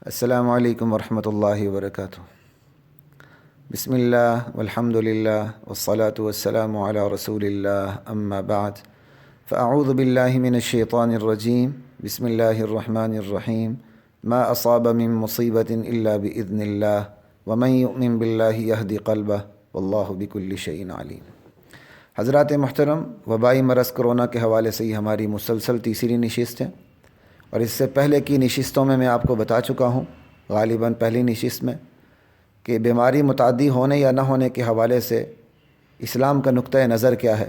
السلام علیکم ورحمۃ اللہ وبرکاتہ۔ بسم اللہ والحمد للہ والصلاة والسلام علی رسول اللہ، اما بعد فاعوذ باللہ من الشیطان الرجیم، بسم اللہ الرحمن الرحیم۔ ما اصاب من مصیبت الا باذن اللہ ومن یؤمن باللہ یہد قلبہ واللہ بکل شیء علیم۔ حضرات محترم، وبائی مرض کرونا کے حوالے سے یہ ہماری مسلسل تیسری نشست ہے، اور اس سے پہلے کی نشستوں میں آپ کو بتا چکا ہوں، غالباً پہلی نشست میں، کہ بیماری متعدی ہونے یا نہ ہونے کے حوالے سے اسلام کا نقطۂ نظر کیا ہے۔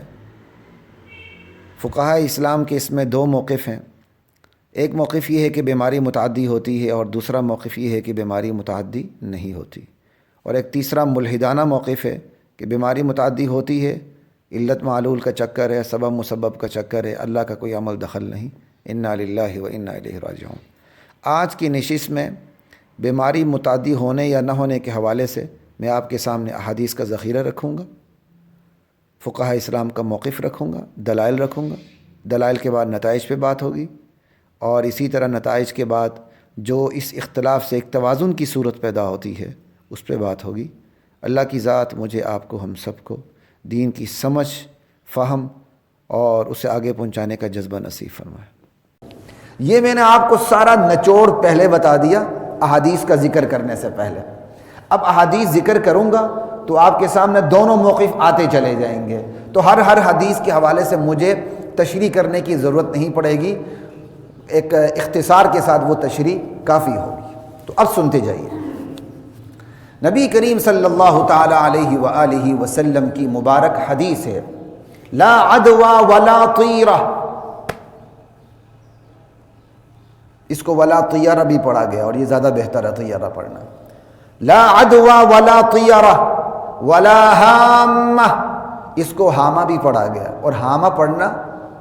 فقہائے اسلام کے اس میں دو موقف ہیں۔ ایک موقف یہ ہے کہ بیماری متعدی ہوتی ہے، اور دوسرا موقف یہ ہے کہ بیماری متعدی نہیں ہوتی، اور ایک تیسرا ملحدانہ موقف ہے کہ بیماری متعدی ہوتی ہے، علت معلول کا چکر ہے، سبب مسبب کا چکر ہے، اللہ کا کوئی عمل دخل نہیں۔ انا للہ و انا الیہ راجعون۔ آج کی نشست میں بیماری متعدی ہونے یا نہ ہونے کے حوالے سے میں آپ کے سامنے احادیث کا ذخیرہ رکھوں گا، فقہاء اسلام کا موقف رکھوں گا، دلائل رکھوں گا، دلائل کے بعد نتائج پہ بات ہوگی، اور اسی طرح نتائج کے بعد جو اس اختلاف سے ایک توازن کی صورت پیدا ہوتی ہے اس پہ بات ہوگی۔ اللہ کی ذات مجھے، آپ کو، ہم سب کو دین کی سمجھ، فہم اور اسے آگے پہنچانے کا جذبہ نصیب فرمائے۔ یہ میں نے آپ کو سارا نچوڑ پہلے بتا دیا احادیث کا ذکر کرنے سے پہلے۔ اب احادیث ذکر کروں گا تو آپ کے سامنے دونوں موقف آتے چلے جائیں گے، تو ہر حدیث کے حوالے سے مجھے تشریح کرنے کی ضرورت نہیں پڑے گی، ایک اختصار کے ساتھ وہ تشریح کافی ہوگی۔ تو اب سنتے جائیے۔ نبی کریم صلی اللہ تعالی علیہ وآلہ وسلم کی مبارک حدیث ہے، لا عدوى ولا طیرہ۔ اس کو ولا طیرہ بھی پڑھا گیا، اور یہ زیادہ بہتر ہے طیرہ پڑھنا۔ لا عدوى ولا طیرہ ولا ہامہ، اس کو ہامہ بھی پڑھا گیا، اور ہامہ پڑھنا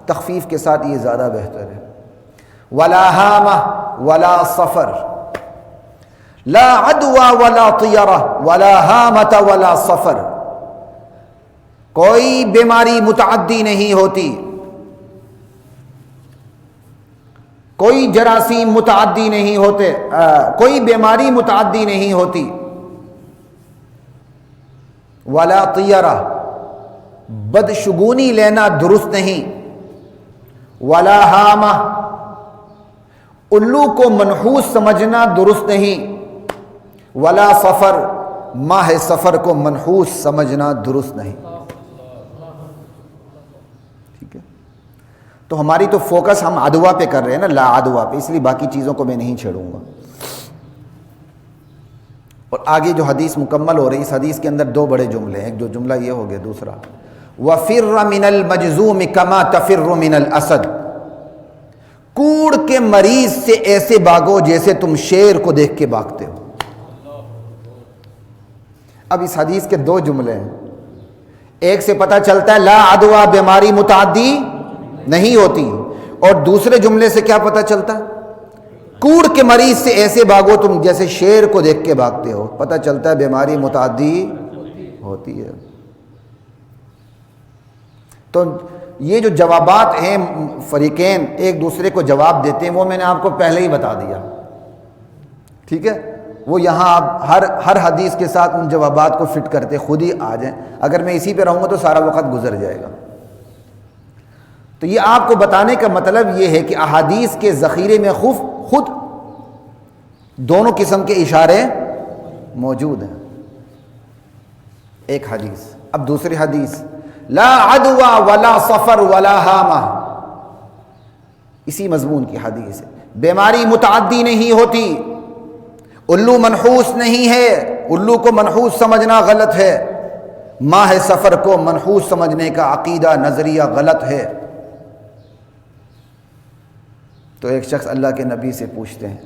تخفیف کے ساتھ یہ زیادہ بہتر ہے۔ ولا ہامہ ولا صفر، لا عدوى ولا طیرہ ولا ہامۃ ولا صفر۔ کوئی بیماری متعدی نہیں ہوتی، کوئی جراثیم متعدی نہیں ہوتے، کوئی بیماری متعدی نہیں ہوتی۔ ولا طیرہ، بدشگونی لینا درست نہیں۔ ولا ہامہ، الو کو منحوس سمجھنا درست نہیں۔ ولا صفر، ماہ صفر کو منحوس سمجھنا درست نہیں۔ ٹھیک ہے، تو ہماری تو فوکس ہم عدوہ پہ کر رہے ہیں نا، لا عدوہ پہ، اس لیے باقی چیزوں کو میں نہیں چھیڑوں گا۔ اور آگے جو حدیث مکمل ہو رہی ہے، اس حدیث کے اندر دو بڑے جملے ہیں، ایک جو جملہ یہ ہو گیا، دوسرا وَفِرَّ مِنَ الْمَجْزُومِ كَمَا تَفِرُّ مِنَ الْأَسَدِ۔ کوڑ کے مریض سے ایسے بھاگو جیسے تم شیر کو دیکھ کے بھاگتے ہو۔ اب اس حدیث کے دو جملے ہیں، ایک سے پتہ چلتا ہے لا عدوہ بیماری متعدی نہیں ہوتی، اور دوسرے جملے سے کیا پتہ چلتا ہے؟ کوڑ کے مریض سے ایسے بھاگو تم جیسے شیر کو دیکھ کے بھاگتے ہو، پتہ چلتا ہے بیماری متعدی ہوتی ہے۔ تو یہ جو جوابات ہیں فریقین ایک دوسرے کو جواب دیتے ہیں، وہ میں نے آپ کو پہلے ہی بتا دیا، ٹھیک ہے؟ وہ یہاں آپ ہر حدیث کے ساتھ ان جوابات کو فٹ کرتے خود ہی آ جائیں۔ اگر میں اسی پہ رہوں گا تو سارا وقت گزر جائے گا۔ تو یہ آپ کو بتانے کا مطلب یہ ہے کہ احادیث کے ذخیرے میں خود دونوں قسم کے اشارے موجود ہیں۔ ایک حدیث، اب دوسری حدیث، لا عدوى ولا صفر ولا ہامہ، اسی مضمون کی حدیث ہے۔ بیماری متعدی نہیں ہوتی، الو منحوس نہیں ہے، الو کو منحوس سمجھنا غلط ہے، ماہ سفر کو منحوس سمجھنے کا عقیدہ نظریہ غلط ہے۔ تو ایک شخص اللہ کے نبی سے پوچھتے ہیں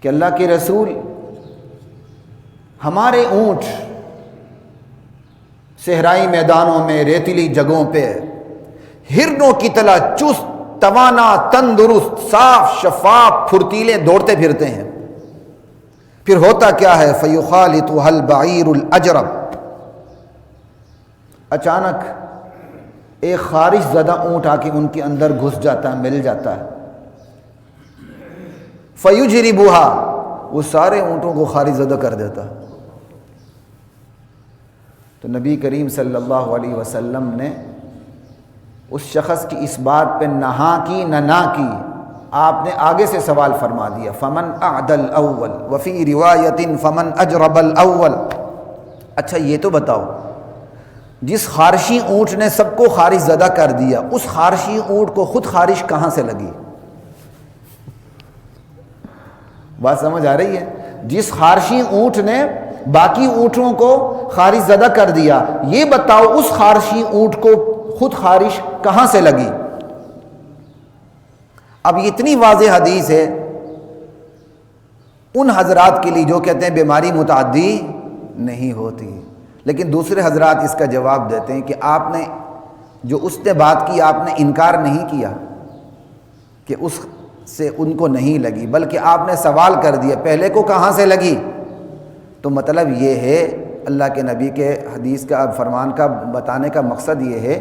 کہ اللہ کے رسول، ہمارے اونٹ صحرائی میدانوں میں، ریتیلی جگہوں پہ ہرنوں کی طرح چست، توانا، تندرست، صاف شفاف، پھرتیلے دوڑتے پھرتے ہیں، پھر ہوتا کیا ہے؟ فَيُخَالِطُهَا الْبَعِيرُ الْأَجْرَبُ، اچانک ایک خارش زدہ اونٹ آ کے ان کے اندر گھس جاتا ہے، مل جاتا ہے۔ فَيُجْرِبُهَا، وہ سارے اونٹوں کو خارج زدہ کر دیتا۔ تو نبی کریم صلی اللہ علیہ وسلم نے اس شخص کی اس بات پہ نہ ہاں کی نہ کی، آپ نے آگے سے سوال فرما دیا، فمن اعد الاول وفی روایت فمن اجرب الاول۔ اچھا یہ تو بتاؤ، جس خارشی اونٹ نے سب کو خارج زدہ کر دیا، اس خارشی اونٹ کو خود خارش کہاں سے لگی؟ بات سمجھ آ رہی ہے؟ جس خارشی اونٹ نے باقی اونٹوں کو خارش زدہ کر دیا، یہ بتاؤ اس خارشی اونٹ کو خود خارش کہاں سے لگی؟ اب یہ اتنی واضح حدیث ہے ان حضرات کے لیے جو کہتے ہیں بیماری متعدی نہیں ہوتی، لیکن دوسرے حضرات اس کا جواب دیتے ہیں کہ آپ نے جو اس نے بات کی، آپ نے انکار نہیں کیا کہ اس سے ان کو نہیں لگی، بلکہ آپ نے سوال کر دیا پہلے کو کہاں سے لگی؟ تو مطلب یہ ہے، اللہ کے نبی کے حدیث کا فرمان کا بتانے کا مقصد یہ ہے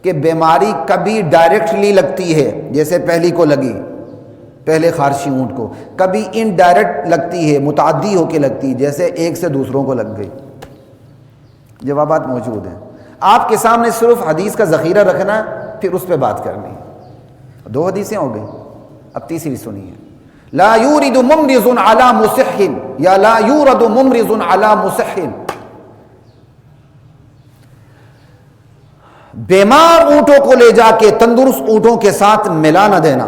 کہ بیماری کبھی ڈائریکٹلی لگتی ہے، جیسے پہلی کو لگی، پہلے خارشی اونٹ کو، کبھی انڈائریکٹ لگتی ہے، متعدی ہو کے لگتی، جیسے ایک سے دوسروں کو لگ گئی۔ جوابات موجود ہیں، آپ کے سامنے صرف حدیث کا ذخیرہ رکھنا، پھر اس پہ بات کرنی۔ دو حدیثیں ہو گئی، اب تیسری سنیے، لا یورد ممرض علی مصح، یا لا یورد ممرض علی مصح، بیمار اونٹوں کو لے جا کے تندرست اونٹوں کے ساتھ ملا نہ دینا۔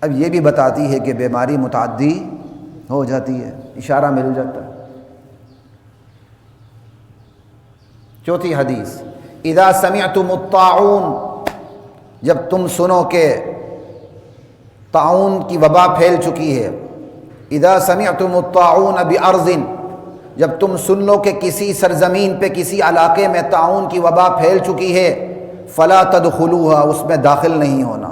اب یہ بھی بتاتی ہے کہ بیماری متعدی ہو جاتی ہے، اشارہ مل جاتا ہے۔ چوتھی حدیث، اذا سمعتم الطاعون، جب تم سنو کہ طاعون کی وبا پھیل چکی ہے، اذا سمعتم الطاعون بارض، جب تم سن لو کہ کسی سرزمین پہ کسی علاقے میں طاعون کی وبا پھیل چکی ہے، فلا تدخلوها، اس میں داخل نہیں ہونا۔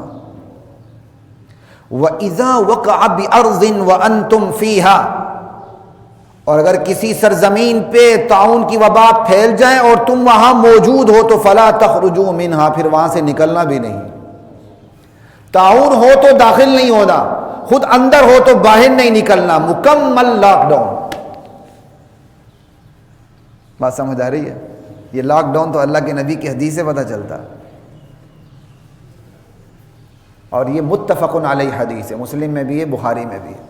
وَإِذَا وَقَعَ بِأَرْضٍ وَأَنْتُمْ فِيهَا، اور اگر کسی سرزمین پہ طاعون کی وبا پھیل جائے اور تم وہاں موجود ہو تو فلا تخرجوا منها، پھر وہاں سے نکلنا بھی نہیں۔ طاعون ہو تو داخل نہیں ہونا، خود اندر ہو تو باہر نہیں نکلنا، مکمل لاک ڈاؤن۔ بات سمجھ آ رہی ہے؟ یہ لاک ڈاؤن تو اللہ کے نبی کی حدیث سے پتہ چلتا، اور یہ متفق علیہ حدیث ہے، مسلم میں بھی ہے، بخاری میں بھی ہے۔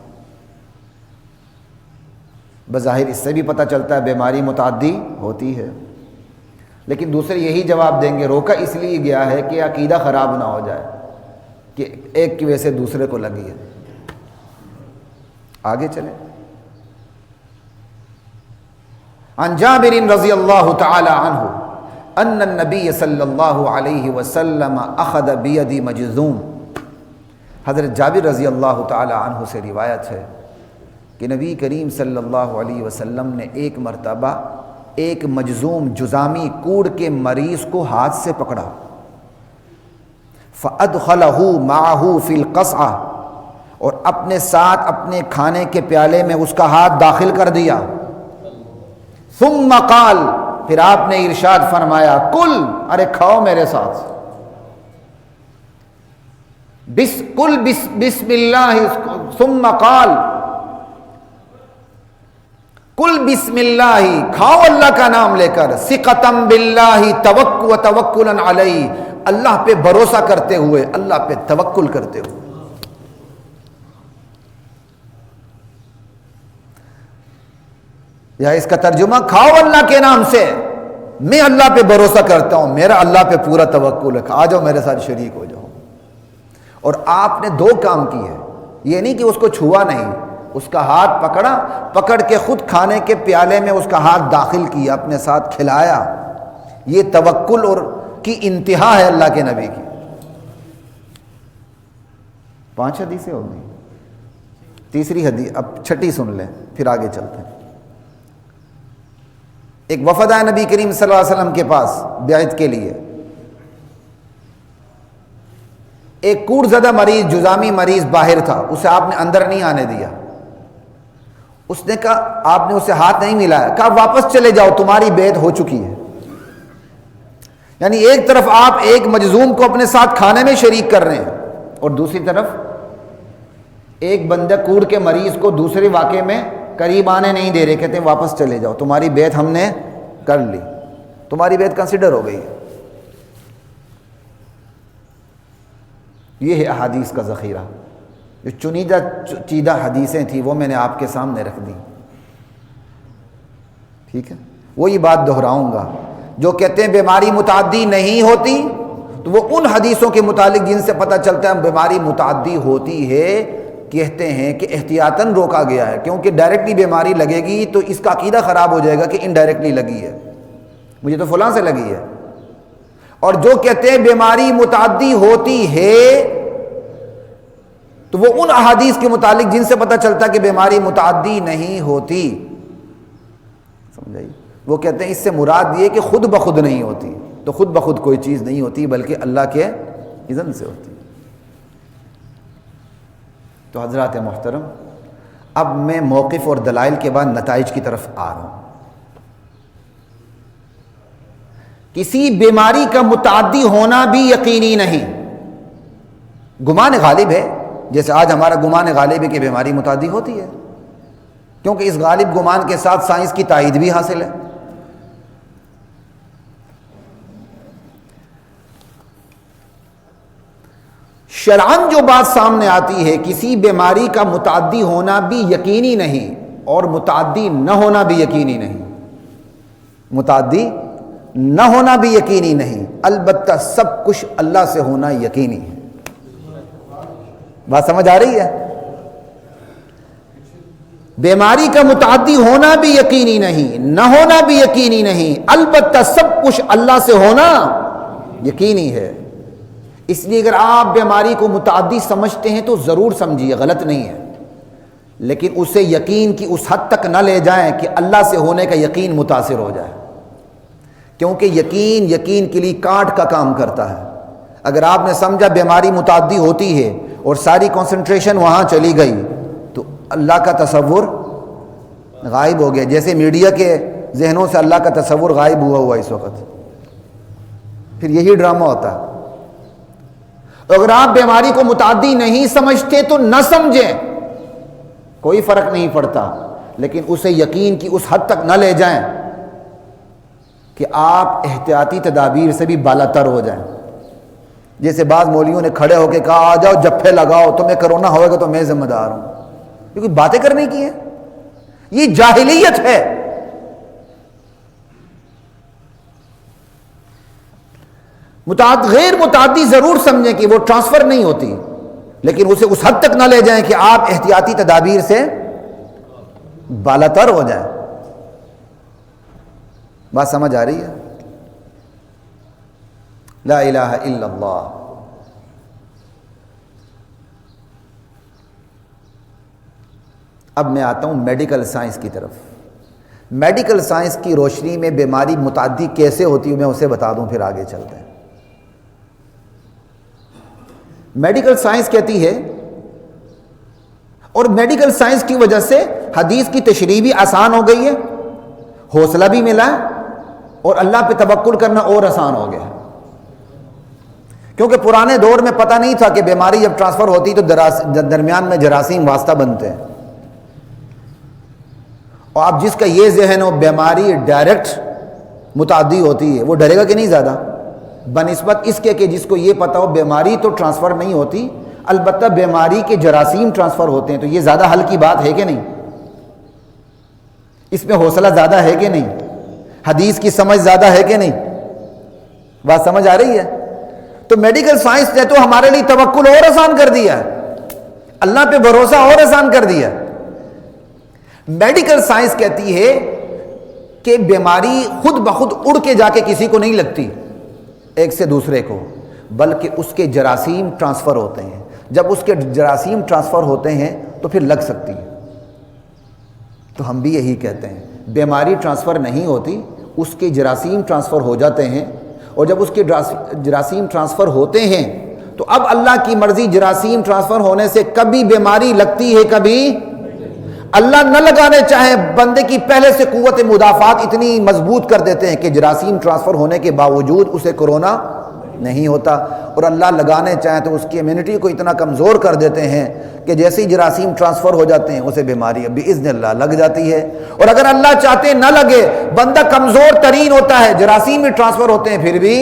بظاہر اس سے بھی پتہ چلتا ہے بیماری متعدی ہوتی ہے، لیکن دوسرے یہی جواب دیں گے روکا اس لیے گیا ہے کہ عقیدہ خراب نہ ہو جائے کہ ایک کی وجہ سے دوسرے کو لگی ہے۔ آگے چلیں، عن جابر رضی اللہ تعالی عنہ ان النبی صلی اللہ علیہ وسلم اخذ بید مجذوم، حضرت جابر رضی اللہ تعالی عنہ سے روایت ہے کہ نبی کریم صلی اللہ علیہ وسلم نے ایک مرتبہ ایک مجذوم جذامی کوڑ کے مریض کو ہاتھ سے پکڑا، فَأَدْخَلَهُ مَعَهُ فِي الْقَصْعَةِ، اور اپنے ساتھ اپنے کھانے کے پیالے میں اس کا ہاتھ داخل کر دیا، ثم قال، پھر آپ نے ارشاد فرمایا، کل، ارے کھاؤ میرے ساتھ، کل بسم اللہ، ثم قال کل بسم اللہ، کھاؤ اللہ کا نام لے کر، ثقۃ باللہ توکلا علیہ، اللہ پہ بھروسہ کرتے ہوئے، اللہ پہ توکل کرتے ہوئے۔ یا اس کا ترجمہ، کھاؤ اللہ کے نام سے، میں اللہ پہ بھروسہ کرتا ہوں، میرا اللہ پہ پورا توکل ہے، آ جاؤ میرے ساتھ شریک ہو جاؤ۔ اور آپ نے دو کام کیے، یہ نہیں کہ اس کو چھوا نہیں، اس کا ہاتھ پکڑا، پکڑ کے خود کھانے کے پیالے میں اس کا ہاتھ داخل کیا، اپنے ساتھ کھلایا۔ یہ توکل اور کی انتہا ہے اللہ کے نبی کی۔ 5 حدیثیں ہو گئی، تیسری حدیث اب چھٹی سن لیں، پھر آگے چلتے ہیں۔ ایک وفد آیا نبی کریم صلی اللہ علیہ وسلم کے پاس بیعت کے لیے، ایک کوڑ زدہ مریض، جذامی مریض باہر تھا، اسے آپ نے اندر نہیں آنے دیا۔ اس نے کہا، آپ نے اسے ہاتھ نہیں ملایا، کہا واپس چلے جاؤ، تمہاری بیعت ہو چکی ہے۔ یعنی ایک طرف آپ ایک مجذوم کو اپنے ساتھ کھانے میں شریک کر رہے ہیں، اور دوسری طرف ایک بندہ کوڑ کے مریض کو دوسرے واقعے میں قریب آنے نہیں دے رہے، کہتے ہیں واپس چلے جاؤ، تمہاری بیعت ہم نے کر لی، تمہاری بیعت کنسیڈر ہو گئی ہے۔ یہ ہے احادیث کا ذخیرہ، جو چیدہ حدیثیں تھیں وہ میں نے آپ کے سامنے رکھ دی، ٹھیک ہے۔ وہی بات دہراؤں گا، جو کہتے ہیں بیماری متعدی نہیں ہوتی، تو وہ ان حدیثوں کے متعلق جن سے پتہ چلتا ہے بیماری متعدی ہوتی ہے، کہتے ہیں کہ احتیاطاً روکا گیا ہے، کیونکہ ڈائریکٹلی بیماری لگے گی تو اس کا عقیدہ خراب ہو جائے گا کہ انڈائریکٹلی لگی ہے، مجھے تو فلاں سے لگی ہے۔ اور جو کہتے ہیں بیماری متعدی ہوتی ہے، تو وہ ان احادیث کے متعلق جن سے پتہ چلتا ہے کہ بیماری متعدی نہیں ہوتی، سمجھائیے، وہ کہتے ہیں اس سے مراد یہ کہ خود بخود نہیں ہوتی، تو خود بخود کوئی چیز نہیں ہوتی بلکہ اللہ کے اذن سے ہوتی۔ تو حضرات محترم، اب میں موقف اور دلائل کے بعد نتائج کی طرف آ رہا ہوں۔ کسی بیماری کا متعدی ہونا بھی یقینی نہیں، گمان غالب ہے، جیسے آج ہمارا گمان غالب ہے کہ بیماری متعدی ہوتی ہے، کیونکہ اس غالب گمان کے ساتھ سائنس کی تائید بھی حاصل ہے۔ شرعاً جو بات سامنے آتی ہے، کسی بیماری کا متعدی ہونا بھی یقینی نہیں اور متعدی نہ ہونا بھی یقینی نہیں، متعدی نہ ہونا بھی یقینی نہیں، البتہ سب کچھ اللہ سے ہونا یقینی ہے۔ بات سمجھ آ رہی ہے؟ بیماری کا متعدی ہونا بھی یقینی نہیں، نہ ہونا بھی یقینی نہیں، البتہ سب کچھ اللہ سے ہونا یقینی ہے۔ اس لیے اگر آپ بیماری کو متعدی سمجھتے ہیں تو ضرور سمجھیے، غلط نہیں ہے، لیکن اسے یقین کی اس حد تک نہ لے جائیں کہ اللہ سے ہونے کا یقین متاثر ہو جائے، کیونکہ یقین کے لیے کانٹ کا کام کرتا ہے۔ اگر آپ نے سمجھا بیماری متعدی ہوتی ہے اور ساری کنسنٹریشن وہاں چلی گئی تو اللہ کا تصور غائب ہو گیا، جیسے میڈیا کے ذہنوں سے اللہ کا تصور غائب ہوا اس وقت، پھر یہی ڈرامہ ہوتا ہے۔ اگر آپ بیماری کو متعدی نہیں سمجھتے تو نہ سمجھیں، کوئی فرق نہیں پڑتا، لیکن اسے یقین کی اس حد تک نہ لے جائیں کہ آپ احتیاطی تدابیر سے بھی بالا تر ہو جائیں۔ جیسے بعض مولویوں نے کھڑے ہو کے کہا آ جاؤ جپھے لگاؤ، تمہیں کرونا ہوئے گا تو میں ذمہ دار ہوں، یہ کوئی باتیں کرنے کی ہیں؟ یہ جاہلیت ہے۔ غیر متعدی ضرور سمجھیں کہ وہ ٹرانسفر نہیں ہوتی، لیکن اسے اس حد تک نہ لے جائیں کہ آپ احتیاطی تدابیر سے بالاتر ہو جائیں۔ بات سمجھ آ رہی ہے؟ لا الہ الا اللہ۔ اب میں آتا ہوں میڈیکل سائنس کی طرف۔ میڈیکل سائنس کی روشنی میں بیماری متعدی کیسے ہوتی ہے میں اسے بتا دوں، پھر آگے چلتے ہیں۔ میڈیکل سائنس کہتی ہے، اور میڈیکل سائنس کی وجہ سے حدیث کی تشریح بھی آسان ہو گئی ہے، حوصلہ بھی ملا ہے، اور اللہ پہ توکل کرنا اور آسان ہو گیا، کیونکہ پرانے دور میں پتہ نہیں تھا کہ بیماری جب ٹرانسفر ہوتی تو درمیان میں جراثیم واسطہ بنتے ہیں، اور اب جس کا یہ ذہن ہو بیماری ڈائریکٹ متعدی ہوتی ہے، وہ ڈرے گا کہ نہیں زیادہ، بنسبت اس کے کہ جس کو یہ پتہ ہو بیماری تو ٹرانسفر نہیں ہوتی، البتہ بیماری کے جراثیم ٹرانسفر ہوتے ہیں، تو یہ زیادہ حل کی بات ہے کہ نہیں؟ اس میں حوصلہ زیادہ ہے کہ نہیں؟ حدیث کی سمجھ زیادہ ہے کہ نہیں؟ بات سمجھ آ رہی ہے؟ تو میڈیکل سائنس نے تو ہمارے لیے توکل اور آسان کر دیا ہے، اللہ پہ بھروسہ اور آسان کر دیا۔ میڈیکل سائنس کہتی ہے کہ بیماری خود بخود اڑ کے جا کے کسی کو نہیں لگتی ایک سے دوسرے کو، بلکہ اس کے جراثیم ٹرانسفر ہوتے ہیں، جب اس کے جراثیم ٹرانسفر ہوتے ہیں تو پھر لگ سکتی ہے۔ تو ہم بھی یہی کہتے ہیں، بیماری ٹرانسفر نہیں ہوتی، اس کے جراثیم ٹرانسفر ہو جاتے ہیں، اور جب اس کے جراثیم ٹرانسفر ہوتے ہیں تو اب اللہ کی مرضی جراثیم ٹرانسفر ہونے سے کبھی بیماری لگتی ہے، کبھی اللہ نہ لگانے چاہے بندے کی پہلے سے قوت مدافعات اتنی مضبوط کر دیتے ہیں کہ جراثیم ٹرانسفر ہونے کے باوجود اسے کرونا نہیں ہوتا، اور اللہ لگانے چاہیں تو اس کی امیونٹی کو اتنا کمزور کر دیتے ہیں کہ جیسے ہی جراثیم ٹرانسفر ہو جاتے ہیں اسے بیماری باذن اللہ لگ جاتی ہے۔ اور اگر اللہ چاہتے نہ لگے، بندہ کمزور ترین ہوتا ہے، جراثیم بھی ٹرانسفر ہوتے ہیں پھر بھی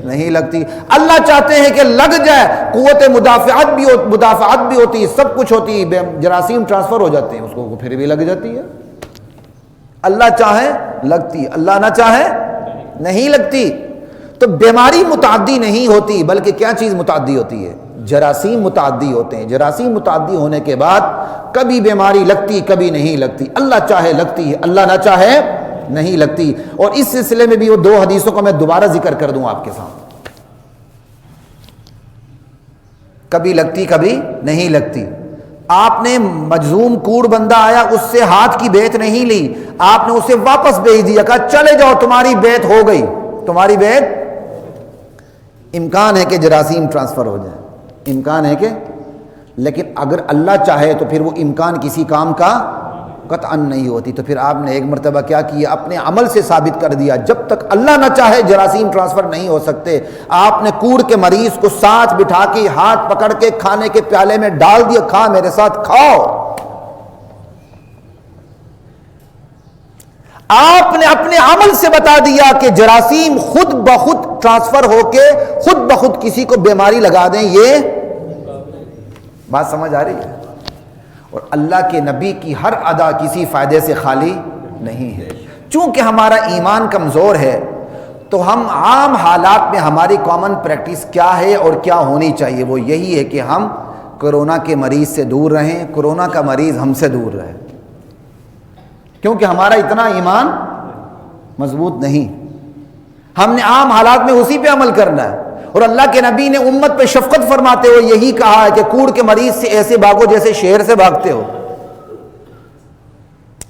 نہیں لگتی، اللہ چاہتے ہیں کہ لگ جائے، قوت مدافعت بھی ہوتی، سب کچھ ہوتی، جراثیم ٹرانسفر ہو جاتے ہیں، اس کو پھر بھی لگ جاتی ہے۔ اللہ چاہے لگتی، اللہ نہ چاہے نہیں لگتی۔ تو بیماری متعدی نہیں ہوتی، بلکہ کیا چیز متعدی ہوتی ہے؟ جراثیم متعدی ہوتے ہیں۔ جراثیم متعدی ہونے کے بعد کبھی بیماری لگتی، کبھی نہیں لگتی، اللہ چاہے لگتی ہے، اللہ نہ چاہے نہیں لگتی۔ اور اس سلسلے میں بھی وہ دو حدیثوں کو میں دوبارہ ذکر کر دوں آپ کے سامنے، کبھی لگتی کبھی نہیں لگتی۔ آپ نے مجذوم کوڑ بندہ آیا، اس سے ہاتھ کی بیعت نہیں لی، آپ نے اسے واپس بھیج دیا، کہا چلے جاؤ تمہاری بیعت ہو گئی، تمہاری بیعت۔ امکان ہے کہ جراثیم ٹرانسفر ہو جائے، امکان ہے کہ، لیکن اگر اللہ چاہے تو پھر وہ امکان کسی کام کا قطعاً نہیں ہوتی۔ تو پھر آپ نے ایک مرتبہ کیا کیا؟ اپنے عمل سے ثابت کر دیا جب تک اللہ نہ چاہے جراثیم ٹرانسفر نہیں ہو سکتے۔ آپ نے کوڑ کے مریض کو ساتھ بٹھا کے ہاتھ پکڑ کے کھانے کے پیالے میں ڈال دیا، کھا میرے ساتھ کھاؤ۔ آپ نے اپنے عمل سے بتا دیا کہ جراثیم خود بخود ٹرانسفر ہو کے خود بخود کسی کو بیماری لگا دیں، یہ بات سمجھ آ رہی ہے؟ اور اللہ کے نبی کی ہر ادا کسی فائدے سے خالی نہیں ہے۔ چونکہ ہمارا ایمان کمزور ہے تو ہم عام حالات میں ہماری کامن پریکٹس کیا ہے اور کیا ہونی چاہیے؟ وہ یہی ہے کہ ہم کرونا کے مریض سے دور رہیں، کرونا کا مریض ہم سے دور رہے، کیونکہ ہمارا اتنا ایمان مضبوط نہیں۔ ہم نے عام حالات میں اسی پہ عمل کرنا ہے۔ اور اللہ کے نبی نے امت پہ شفقت فرماتے ہوئے یہی کہا ہے کہ کوڑ کے مریض سے ایسے بھاگو جیسے شیر سے بھاگتے ہو۔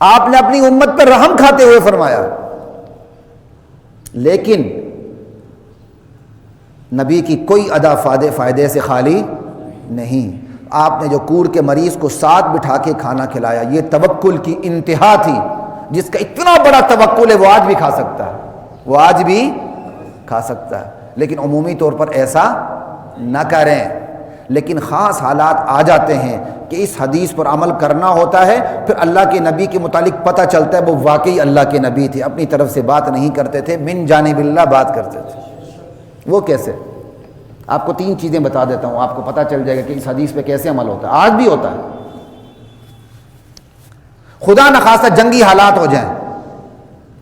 آپ نے اپنی امت پر رحم کھاتے ہوئے فرمایا۔ لیکن نبی کی کوئی ادا فائدے سے خالی نہیں۔ آپ نے جو کوڑ کے مریض کو ساتھ بٹھا کے کھانا کھلایا، یہ توکل کی انتہا تھی۔ جس کا اتنا بڑا توکل ہے وہ آج بھی کھا سکتا ہے، وہ آج بھی کھا سکتا ہے، لیکن عمومی طور پر ایسا نہ کریں۔ لیکن خاص حالات آ جاتے ہیں کہ اس حدیث پر عمل کرنا ہوتا ہے، پھر اللہ کے نبی کے متعلق پتہ چلتا ہے وہ واقعی اللہ کے نبی تھے، اپنی طرف سے بات نہیں کرتے تھے، من جانب اللہ بات کرتے تھے۔ وہ کیسے؟ آپ کو 3 چیزیں بتا دیتا ہوں، آپ کو پتہ چل جائے گا کہ اس حدیث پہ کیسے عمل ہوتا ہے، آج بھی ہوتا ہے۔ خدا نخواستہ جنگی حالات ہو جائیں،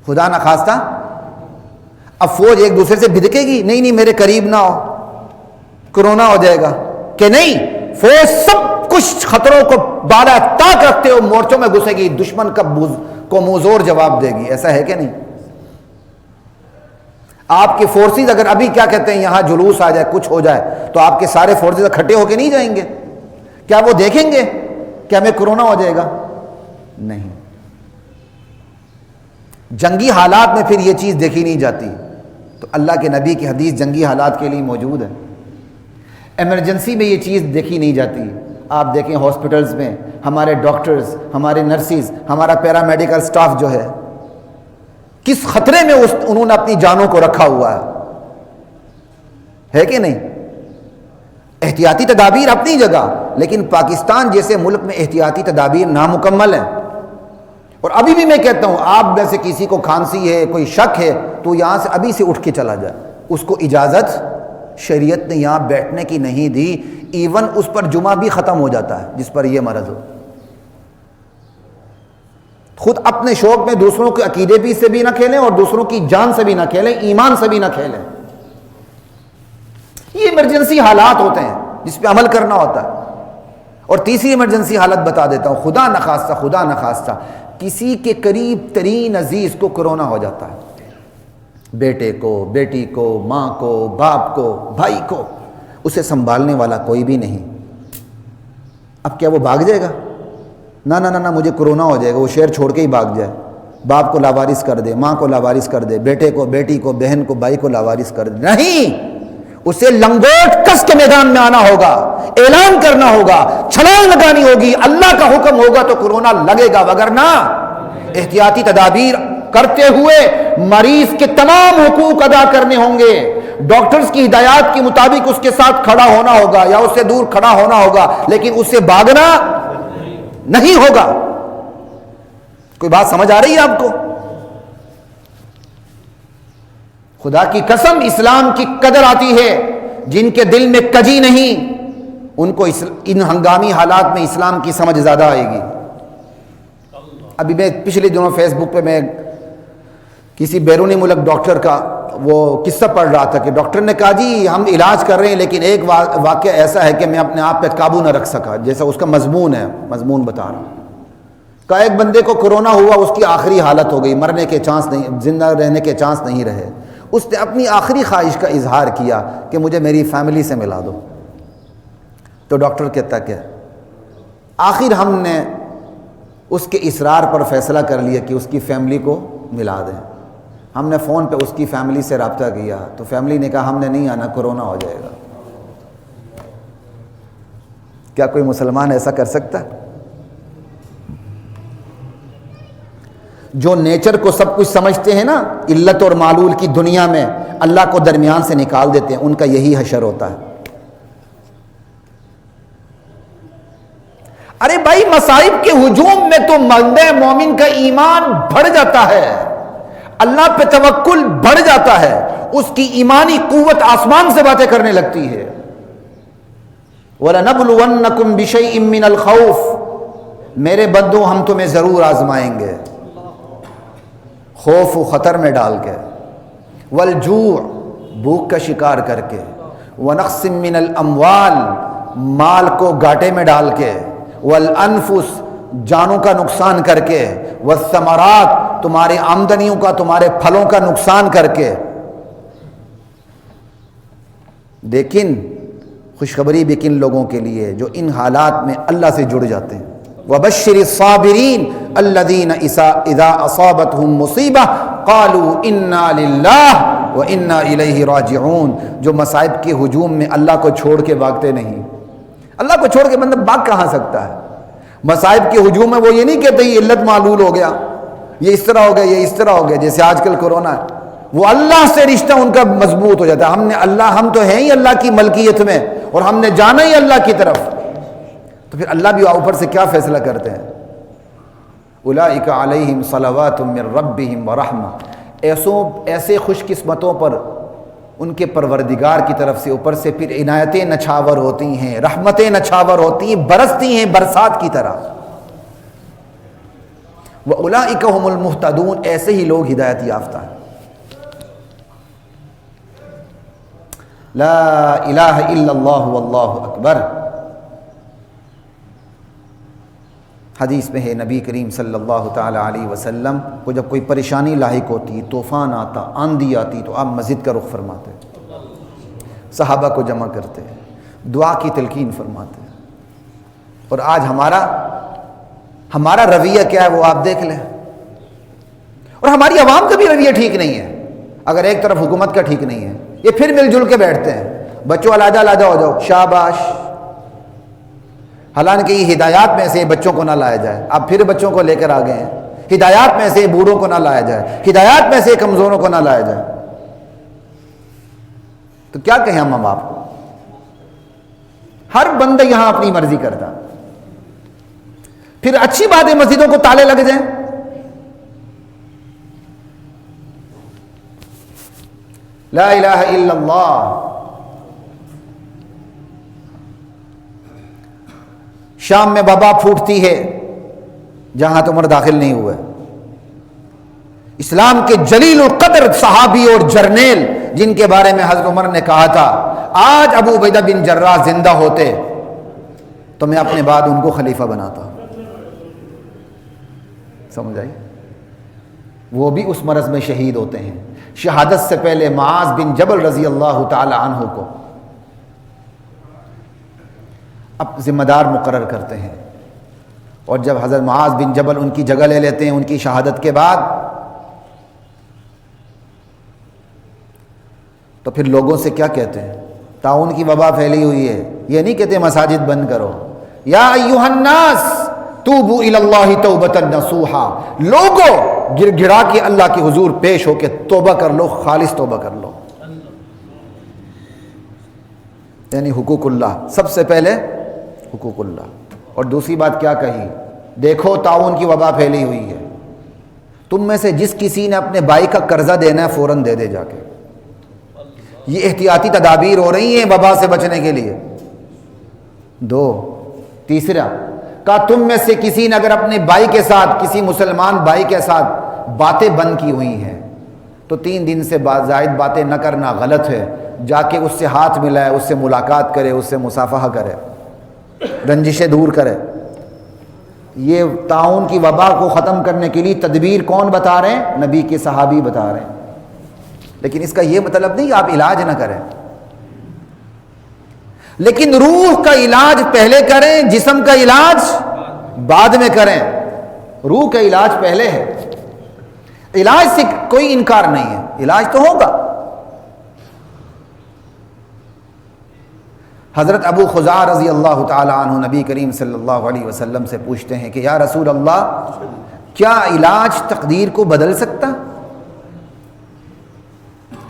خدا نخواستہ، اب فوج ایک دوسرے سے بھدکے گی، نہیں میرے قریب نہ ہو، کرونا ہو جائے گا، کہ نہیں، فوج سب کچھ خطروں کو بالا طاق رکھتے ہو مورچوں میں گھسے گی، دشمن کو منہ جواب دے گی، ایسا ہے کہ نہیں؟ آپ کے فورسز اگر ابھی کیا کہتے ہیں یہاں جلوس آ جائے، کچھ ہو جائے، تو آپ کے سارے فورسز اکٹھے ہو کے نہیں جائیں گے؟ کیا وہ دیکھیں گے کہ ہمیں کرونا ہو جائے گا؟ نہیں۔ جنگی حالات میں پھر یہ چیز دیکھی نہیں جاتی، تو اللہ کے نبی کی حدیث جنگی حالات کے لیے موجود ہے۔ ایمرجنسی میں یہ چیز دیکھی نہیں جاتی۔ آپ دیکھیں ہاسپٹلز میں ہمارے ڈاکٹرز، ہمارے نرسز، ہمارا پیرامیڈیکل سٹاف جو ہے، کس خطرے میں انہوں نے اپنی جانوں کو رکھا ہوا ہے کہ نہیں؟ احتیاطی تدابیر اپنی جگہ، لیکن پاکستان جیسے ملک میں احتیاطی تدابیر نامکمل ہیں۔ اور ابھی بھی میں کہتا ہوں، آپ میں سے کسی کو کھانسی ہے، کوئی شک ہے، تو یہاں سے ابھی سے اٹھ کے چلا جائے، اس کو اجازت شریعت نے یہاں بیٹھنے کی نہیں دی، ایون اس پر جمعہ بھی ختم ہو جاتا ہے جس پر یہ مرض ہو۔ خود اپنے شوق میں دوسروں کے عقیدے بھی سے بھی نہ کھیلیں اور دوسروں کی جان سے بھی نہ کھیلیں، ایمان سے بھی نہ کھیلیں۔ یہ ایمرجنسی حالات ہوتے ہیں جس پہ عمل کرنا ہوتا ہے۔ اور تیسری ایمرجنسی حالت بتا دیتا ہوں، خدا نخواستہ کسی کے قریب ترین عزیز کو کرونا ہو جاتا ہے، بیٹے کو، بیٹی کو، ماں کو، باپ کو، بھائی کو، اسے سنبھالنے والا کوئی بھی نہیں۔ اب کیا وہ بھاگ جائے گا؟ نہ مجھے کرونا ہو جائے گا، وہ شہر چھوڑ کے ہی بھاگ جائے، باپ کو لاوارث کر دے، ماں کو لاوارث کر دے، بیٹے کو، بیٹی کو، بہن کو، بھائی کو لاوارث کر دے، نہیں، اسے لنگوٹ کس کے میدان میں آنا ہوگا، اعلان کرنا ہوگا، چھلانگ لگانی ہوگی، اللہ کا حکم ہوگا تو کرونا لگے گا، وگرنہ احتیاطی تدابیر کرتے ہوئے مریض کے تمام حقوق ادا کرنے ہوں گے، ڈاکٹرز کی ہدایات کے مطابق اس کے ساتھ کھڑا ہونا ہوگا یا اس سے دور کھڑا ہونا ہوگا، لیکن اس سے بھاگنا نہیں ہوگا۔ کوئی بات سمجھ آ رہی ہے آپ کو؟ خدا کی قسم اسلام کی قدر آتی ہے، جن کے دل میں کجی نہیں ان کو ان ہنگامی حالات میں اسلام کی سمجھ زیادہ آئے گی۔ ابھی میں پچھلے دنوں فیس بک پہ میں کسی بیرونی ملک ڈاکٹر کا وہ قصہ پڑھ رہا تھا کہ ڈاکٹر نے کہا جی ہم علاج کر رہے ہیں لیکن ایک واقعہ ایسا ہے کہ میں اپنے آپ پہ قابو نہ رکھ سکا، جیسا اس کا مضمون ہے، مضمون بتا رہا ہوں۔ کہا ایک بندے کو کورونا ہوا، اس کی آخری حالت ہو گئی، مرنے کے چانس نہیں، زندہ رہنے کے چانس نہیں رہے۔ اس نے اپنی آخری خواہش کا اظہار کیا کہ مجھے میری فیملی سے ملا دو۔ تو ڈاکٹر کہتا کیا، آخر ہم نے اس کے اصرار پر فیصلہ کر لیا کہ اس کی فیملی کو ملا دیں۔ ہم نے فون پہ اس کی فیملی سے رابطہ کیا تو فیملی نے کہا ہم نے نہیں آنا، کورونا ہو جائے گا۔ کیا کوئی مسلمان ایسا کر سکتا ہے؟ جو نیچر کو سب کچھ سمجھتے ہیں نا، علت اور معلول کی دنیا میں اللہ کو درمیان سے نکال دیتے ہیں، ان کا یہی حشر ہوتا ہے۔ ارے بھائی مصائب کے ہجوم میں تو مرد مومن کا ایمان بڑھ جاتا ہے، اللہ پہ توکل بڑھ جاتا ہے، اس کی ایمانی قوت آسمان سے باتیں کرنے لگتی ہے۔ وَلَنَبْلُوَنَّكُمْ بِشَيْءٍ مِّنَ الْخَوْفِ، میرے بندوں ہم تمہیں ضرور آزمائیں گے، خوف و خطر میں ڈال کے، والجوع، بھوک کا شکار کر کے، ونقص من الاموال، مال کو گاٹے میں ڈال کے، والانفس، جانوں کا نقصان کر کے، والثمرات، تمہاری آمدنیوں کا، تمہارے پھلوں کا نقصان کر کے۔ لیکن خوشخبری بھی کن لوگوں کے لیے جو ان حالات میں اللہ سے جڑ جاتے ہیں۔ وَبَشِّرِ الصَّابِرِينَ الَّذِينَ إِذَا أَصَابَتْهُمْ مُصِيبَةٌ قَالُوا إِنَّا لِلَّهِ وَإِنَّا إِلَيْهِ رَاجِعُونَ، جو مصائب کے ہجوم میں اللہ کو چھوڑ کے بھاگتے نہیں۔ اللہ کو چھوڑ کے بندہ بھاگ کہاں سکتا ہے؟ مصائب کے ہجوم میں وہ یہ نہیں کہتے یہ علت معلول ہو گیا، یہ اس طرح ہو گیا، یہ اس طرح ہو گیا، جیسے آج کل کورونا ہے۔ وہ اللہ سے رشتہ ان کا مضبوط ہو جاتا ہے، ہم تو ہیں ہی اللہ کی ملکیت میں اور ہم نے جانا ہی اللہ کی طرف، تو پھر اللہ بھی اوپر سے کیا فیصلہ کرتے ہیں؟ اولئک علیہم صلوات من ربہم ورحمہ، ایسے خوش قسمتوں پر ان کے پروردگار کی طرف سے اوپر سے پھر عنایتیں نچھاور ہوتی ہیں، رحمتیں نچھاور ہوتی ہیں، برستی ہیں برسات کی طرح۔ وَأُولَئِكَ هُمُ الْمُهْتَدُونَ، ایسے ہی لوگ ہدایت یافتہ ہیں۔ لا الہ الا اللہ واللہ اکبر۔ حدیث میں ہے نبی کریم صلی اللہ تعالی علیہ وسلم کو جب کوئی پریشانی لاحق ہوتی، طوفان آتا، آندھی آتی، تو آپ مسجد کا رخ فرماتے، صحابہ کو جمع کرتے، دعا کی تلقین فرماتے۔ اور آج ہمارا رویہ کیا ہے وہ آپ دیکھ لیں، اور ہماری عوام کا بھی رویہ ٹھیک نہیں ہے۔ اگر ایک طرف حکومت کا ٹھیک نہیں ہے، یہ پھر مل جل کے بیٹھتے ہیں، بچوں علیحدہ علیحدہ ہو جاؤ، شاباش، حالانکہ یہ ہدایات میں سے بچوں کو نہ لایا جائے، اب پھر بچوں کو لے کر آ گئے ہیں، ہدایات میں سے بوڑھوں کو نہ لایا جائے، ہدایات میں سے کمزوروں کو نہ لایا جائے، تو کیا کہیں ہم باپ کو؟ ہر بندہ یہاں اپنی مرضی کرتا، پھر اچھی بات ہے مسجدوں کو تالے لگ جائیں۔ لا الہ الا اللہ۔ شام میں وبا پھوٹتی ہے جہاں عمر داخل نہیں ہوئے، اسلام کے جلیل القدر صحابی اور جرنیل جن کے بارے میں حضرت عمر نے کہا تھا آج ابو عبیدہ بن جراح زندہ ہوتے تو میں اپنے بعد ان کو خلیفہ بناتا۔ سمجھ آئی؟ وہ بھی اس مرض میں شہید ہوتے ہیں۔ شہادت سے پہلے معاذ بن جبل رضی اللہ تعالی عنہ کو اب ذمہ دار مقرر کرتے ہیں، اور جب حضرت معاذ بن جبل ان کی جگہ لے لیتے ہیں ان کی شہادت کے بعد، تو پھر لوگوں سے کیا کہتے ہیں؟ طاعون کی وبا پھیلی ہوئی ہے، یہ نہیں کہتے مساجد بند کرو، یا ایھا الناس توبوا الی اللہ توبۃ نصوحا، لوگوں گر گڑا کے اللہ کے حضور پیش ہو کے توبہ کر لو، خالص توبہ کر لو۔ یعنی حقوق اللہ، سب سے پہلے حقوق اللہ۔ اور دوسری بات کیا کہی؟ دیکھو طاعون کی وبا پھیلی ہوئی ہے، تم میں سے جس کسی نے اپنے بھائی کا قرضہ دینا ہے فوراً دے دے جا کے۔ یہ احتیاطی تدابیر ہو رہی ہیں وبا سے بچنے کے لیے۔ دو، تیسرا کہا تم میں سے کسی نے اگر اپنے بھائی کے ساتھ، کسی مسلمان بھائی کے ساتھ باتیں بند کی ہوئی ہیں تو 3 دن سے زائد باتیں نہ کرنا غلط ہے، جا کے اس سے ہاتھ ملائے، اس سے ملاقات کرے، اس سے مصافحہ کرے، رنجشیں دور کرے۔ یہ طاعون کی وبا کو ختم کرنے کے لیے تدبیر کون بتا رہے ہیں؟ نبی کے صحابی بتا رہے ہیں۔ لیکن اس کا یہ مطلب نہیں کہ آپ علاج نہ کریں، لیکن روح کا علاج پہلے کریں، جسم کا علاج بعد میں کریں۔ روح کا علاج پہلے ہے، علاج سے کوئی انکار نہیں ہے، علاج تو ہوگا۔ حضرت ابو خزاع رضی اللہ تعالی عنہ نبی کریم صلی اللہ علیہ وسلم سے پوچھتے ہیں کہ یا رسول اللہ، کیا علاج تقدیر کو بدل سکتا؟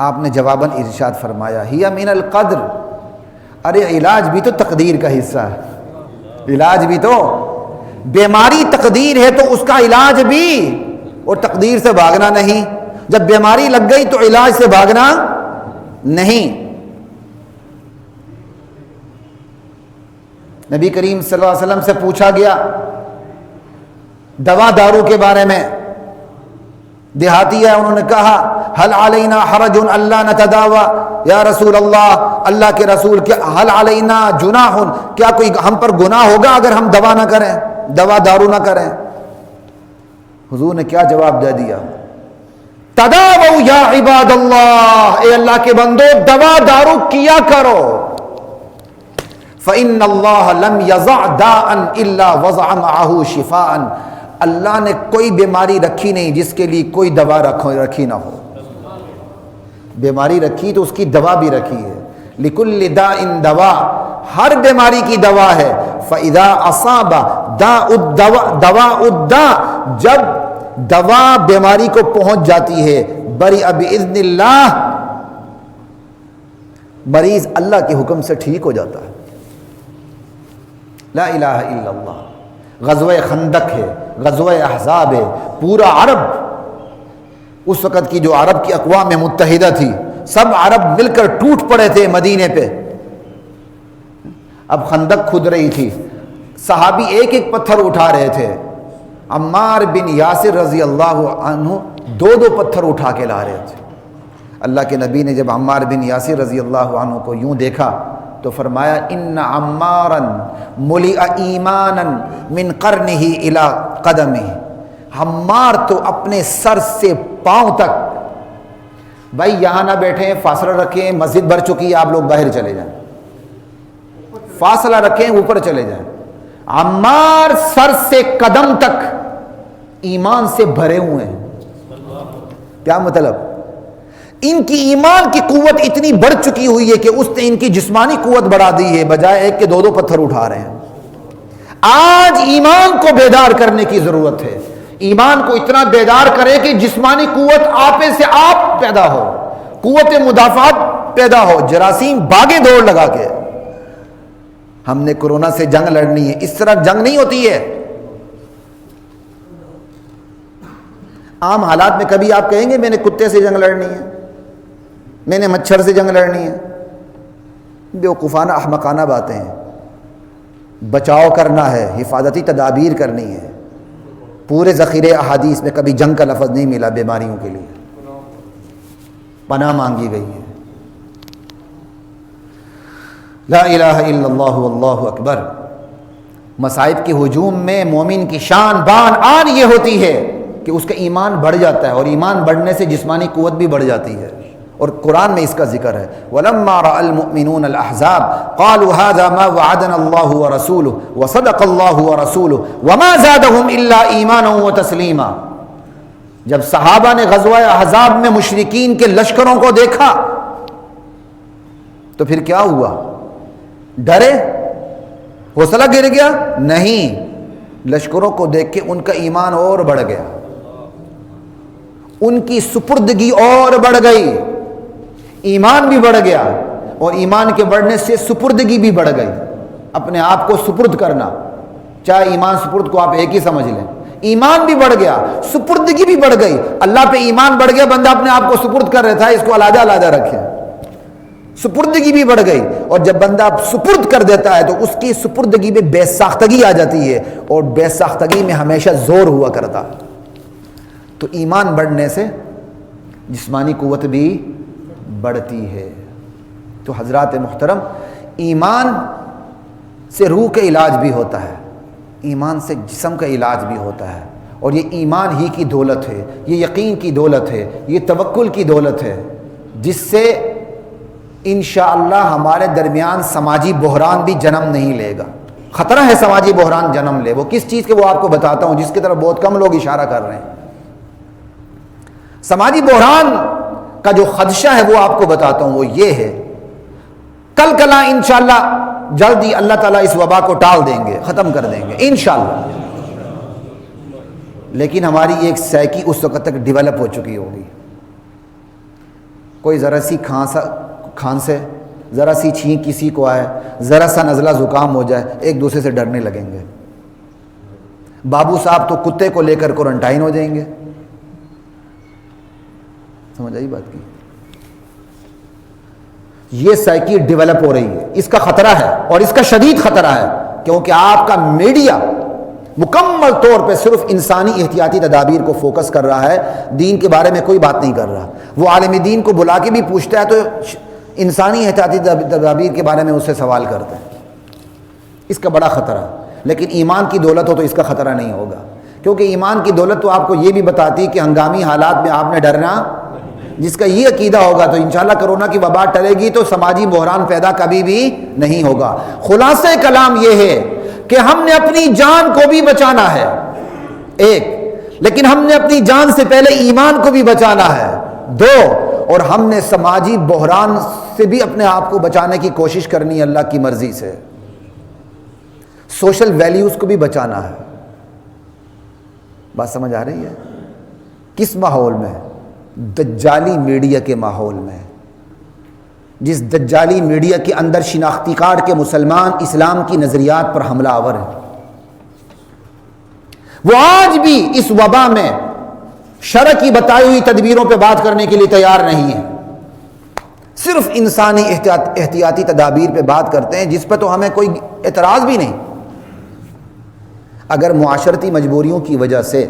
آپ نے جواباً ارشاد فرمایا ہی من القدر، ارے علاج بھی تو تقدیر کا حصہ ہے، علاج بھی تو، بیماری تقدیر ہے تو اس کا علاج بھی، اور تقدیر سے بھاگنا نہیں۔ جب بیماری لگ گئی تو علاج سے بھاگنا نہیں۔ نبی کریم صلی اللہ علیہ وسلم سے پوچھا گیا دوا دارو کے بارے میں، دیہاتی ہے، انہوں نے کہا حل علینا حرج اللہ نتداوی، یا رسول اللہ کے رسول، کیا حل علینا جناح، کیا کوئی ہم پر گناہ ہوگا اگر ہم دوا نہ کریں، دوا دارو نہ کریں؟ حضور نے کیا جواب دے دیا؟ تداووا یا عباد اللہ، اے اللہ کے بندو دوا دارو کیا کرو، فإن اللہ لم یضع داء الا وضع معه شفاء، اللہ نے کوئی بیماری رکھی نہیں جس کے لیے کوئی دوا رکھی نہ ہو۔ بیماری رکھی تو اس کی دوا بھی رکھی ہے، لکل داء دوا، ہر بیماری کی دوا ہے۔ فإذا أصاب دواء الداء، جب دوا بیماری کو پہنچ جاتی ہے، برئ بإذن اللہ، مریض اللہ کے حکم سے ٹھیک ہو جاتا ہے۔ لا الہ الا اللہ۔ غزوہ خندق ہے، غزوہ احزاب ہے، پورا عرب، اس وقت کی جو عرب کی اقوام متحدہ تھی، سب عرب مل کر ٹوٹ پڑے تھے مدینے پہ۔ اب خندق کھود رہی تھی، صحابی ایک ایک پتھر اٹھا رہے تھے۔ عمار بن یاسر رضی اللہ عنہ 2 پتھر اٹھا کے لا رہے تھے۔ اللہ کے نبی نے جب عمار بن یاسر رضی اللہ عنہ کو یوں دیکھا تو فرمایا ان عمارا ملئ ایمانا من قرنہ الی قدمہ، عمار تو اپنے سر سے پاؤں تک، بھائی یہاں نہ بیٹھیں، فاصلہ رکھیں، مسجد بھر چکی ہے، آپ لوگ باہر چلے جائیں، فاصلہ رکھیں، اوپر چلے جائیں۔ عمار سر سے قدم تک ایمان سے بھرے ہوئے ہیں۔ کیا مطلب؟ ان کی ایمان کی قوت اتنی بڑھ چکی ہوئی ہے کہ اس نے ان کی جسمانی قوت بڑھا دی ہے، بجائے ایک کے 2 پتھر اٹھا رہے ہیں۔ آج ایمان کو بیدار کرنے کی ضرورت ہے، ایمان کو اتنا بیدار کرے کہ جسمانی قوت آپے سے آپ پیدا ہو، قوت مدافعت پیدا ہو، جراثیم بھاگے دوڑ لگا کے۔ ہم نے کورونا سے جنگ لڑنی ہے، اس طرح جنگ نہیں ہوتی ہے۔ عام حالات میں کبھی آپ کہیں گے میں نے کتے سے جنگ لڑنی ہے، میں نے مچھر سے جنگ لڑنی ہے؟ بیوقوفانہ احمقانہ باتیں ہیں۔ بچاؤ کرنا ہے، حفاظتی تدابیر کرنی ہے۔ پورے ذخیرے احادیث میں کبھی جنگ کا لفظ نہیں ملا، بیماریوں کے لیے پناہ مانگی گئی ہے۔ لا الہ الا اللہ واللہ اکبر۔ مصائب کے ہجوم میں مومن کی شان بان آن یہ ہوتی ہے کہ اس کا ایمان بڑھ جاتا ہے، اور ایمان بڑھنے سے جسمانی قوت بھی بڑھ جاتی ہے، اور قرآن میں اس کا ذکر ہے۔ وَلَمَّا رَأَى الْمُؤْمِنُونَ الْأَحْزَابَ قَالُوا هَذَا مَا وَعَدَنَا اللَّهُ وَرَسُولُهُ وَصَدَقَ اللَّهُ وَرَسُولُهُ وَمَا زَادَهُمْ إِلَّا إِيمَانًا وَتَسْلِيمًا۔ جب صحابہ نے غزوہ احزاب میں مشرکین کے لشکروں کو دیکھا تو پھر کیا ہوا؟ ڈرے؟ حوصلہ گر گیا؟ نہیں، لشکروں کو دیکھ کے ان کا ایمان اور بڑھ گیا، ان کی سپردگی اور بڑھ گئی، ایمان بھی بڑھ گیا، اور ایمان کے بڑھنے سے سپردگی بھی بڑھ گئی، اپنے آپ کو سپرد کرنا، چاہے ایمان سپرد کو آپ ایک ہی سمجھ لیں، ایمان بھی بڑھ گیا، سپردگی بھی بڑھ گئی، اللہ پہ ایمان بڑھ گیا، بندہ اپنے آپ کو سپرد کر رہا تھا، اس کو علیحدہ علیحدہ رکھے، سپردگی بھی بڑھ گئی، اور جب بندہ سپرد کر دیتا ہے تو اس کی سپردگی میں بے ساختگی آ جاتی ہے، اور بے ساختگی میں ہمیشہ زور ہوا کرتا، تو ایمان بڑھنے سے جسمانی قوت بھی بڑھتی ہے۔ تو حضرات محترم، ایمان سے روح کا علاج بھی ہوتا ہے، ایمان سے جسم کا علاج بھی ہوتا ہے، اور یہ ایمان ہی کی دولت ہے، یہ یقین کی دولت ہے، یہ توکل کی دولت ہے، جس سے انشاءاللہ ہمارے درمیان سماجی بحران بھی جنم نہیں لے گا۔ خطرہ ہے سماجی بحران جنم لے، وہ کس چیز کے وہ آپ کو بتاتا ہوں، جس کی طرف بہت کم لوگ اشارہ کر رہے ہیں۔ سماجی بحران کا جو خدشہ ہے وہ آپ کو بتاتا ہوں، وہ یہ ہے، کل کلا انشاءاللہ جلدی اللہ تعالیٰ اس وبا کو ٹال دیں گے، ختم کر دیں گے انشاءاللہ، لیکن ہماری ایک سائیکی اس وقت تک ڈیولپ ہو چکی ہوگی۔ کوئی ذرا سی کھانسے، ذرا سی چھینک کسی کو آئے، ذرا سا نزلہ زکام ہو جائے، ایک دوسرے سے ڈرنے لگیں گے۔ بابو صاحب تو کتے کو لے کر کوارنٹائن ہو جائیں گے۔ سمجھ آئی بات کی؟ یہ سائیکی ڈیولپ ہو رہی ہے، اس کا خطرہ ہے، اور اس کا شدید خطرہ ہے، کیونکہ آپ کا میڈیا مکمل طور پہ صرف انسانی احتیاطی تدابیر کو فوکس کر رہا ہے، دین کے بارے میں کوئی بات نہیں کر رہا۔ وہ عالم دین کو بلا کے بھی پوچھتا ہے تو انسانی احتیاطی تدابیر کے بارے میں اس سے سوال کرتا ہے۔ اس کا بڑا خطرہ ہے، لیکن ایمان کی دولت ہو تو اس کا خطرہ نہیں ہوگا، کیونکہ ایمان کی دولت تو آپ کو یہ بھی بتاتی ہے کہ ہنگامی حالات میں آپ نے ڈرنا، جس کا یہ عقیدہ ہوگا تو انشاءاللہ کرونا کی وبا ٹلے گی تو سماجی بحران پیدا کبھی بھی نہیں ہوگا۔ خلاصہ کلام یہ ہے کہ ہم نے اپنی جان کو بھی بچانا ہے، ایک، لیکن ہم نے اپنی جان سے پہلے ایمان کو بھی بچانا ہے، دو، اور ہم نے سماجی بحران سے بھی اپنے آپ کو بچانے کی کوشش کرنی ہے اللہ کی مرضی سے، سوشل ویلیوز کو بھی بچانا ہے۔ بات سمجھ آ رہی ہے؟ کس ماحول میں؟ دجالی میڈیا کے ماحول میں، جس دجالی میڈیا کے اندر شناختی کارڈ کے مسلمان اسلام کی نظریات پر حملہ آور ہیں۔ وہ آج بھی اس وبا میں شرع کی بتائی ہوئی تدبیروں پہ بات کرنے کے لیے تیار نہیں ہے، صرف انسانی احتیاطی تدابیر پہ بات کرتے ہیں، جس پہ تو ہمیں کوئی اعتراض بھی نہیں۔ اگر معاشرتی مجبوریوں کی وجہ سے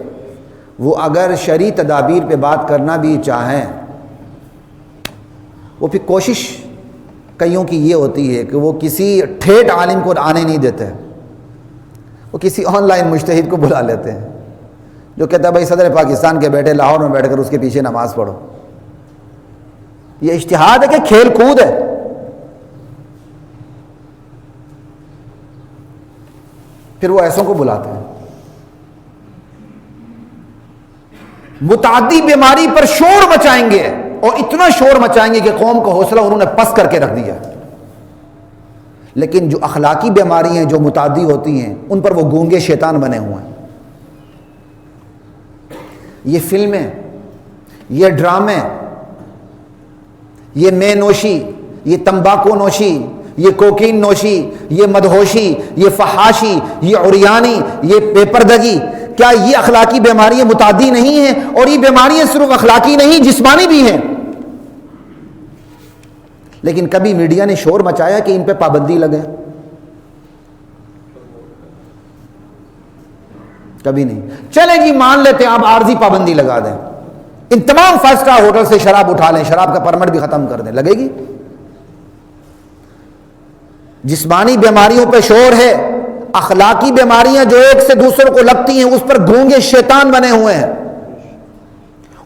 وہ اگر شرعی تدابیر پہ بات کرنا بھی چاہیں، وہ پھر کوشش کئیوں کی یہ ہوتی ہے کہ وہ کسی ٹھیٹ عالم کو آنے نہیں دیتے، وہ کسی آن لائن مجتہد کو بلا لیتے ہیں جو کہتا ہے بھائی صدر پاکستان کے بیٹے لاہور میں بیٹھ کر اس کے پیچھے نماز پڑھو۔ یہ اجتہاد ہے کہ کھیل کود ہے؟ پھر وہ ایسوں کو بلاتے ہیں۔ متعدی بیماری پر شور مچائیں گے، اور اتنا شور مچائیں گے کہ قوم کا حوصلہ انہوں نے پس کر کے رکھ دیا۔ لیکن جو اخلاقی بیماری ہیں جو متعدی ہوتی ہیں، ان پر وہ گونگے شیطان بنے ہوئے ہیں۔ یہ فلمیں، یہ ڈرامے، یہ مے نوشی، یہ تمباکو نوشی، یہ کوکین نوشی، یہ مدہوشی، یہ فحاشی، یہ عریانی، یہ بے پردگی، کیا یہ اخلاقی بیماریاں متعدی نہیں ہیں؟ اور یہ بیماریاں صرف اخلاقی نہیں، جسمانی بھی ہیں۔ لیکن کبھی میڈیا نے شور مچایا کہ ان پہ پابندی لگے؟ کبھی نہیں۔ چلیں جی مان لیتے ہیں آپ عارضی پابندی لگا دیں، ان تمام 5 اسٹار ہوٹل سے شراب اٹھا لیں، شراب کا پرمٹ بھی ختم کر دیں، لگے گی؟ جسمانی بیماریوں پہ شور ہے، اخلاقی بیماریاں جو ایک سے دوسروں کو لگتی ہیں اس پر گونگے شیطان بنے ہوئے ہیں،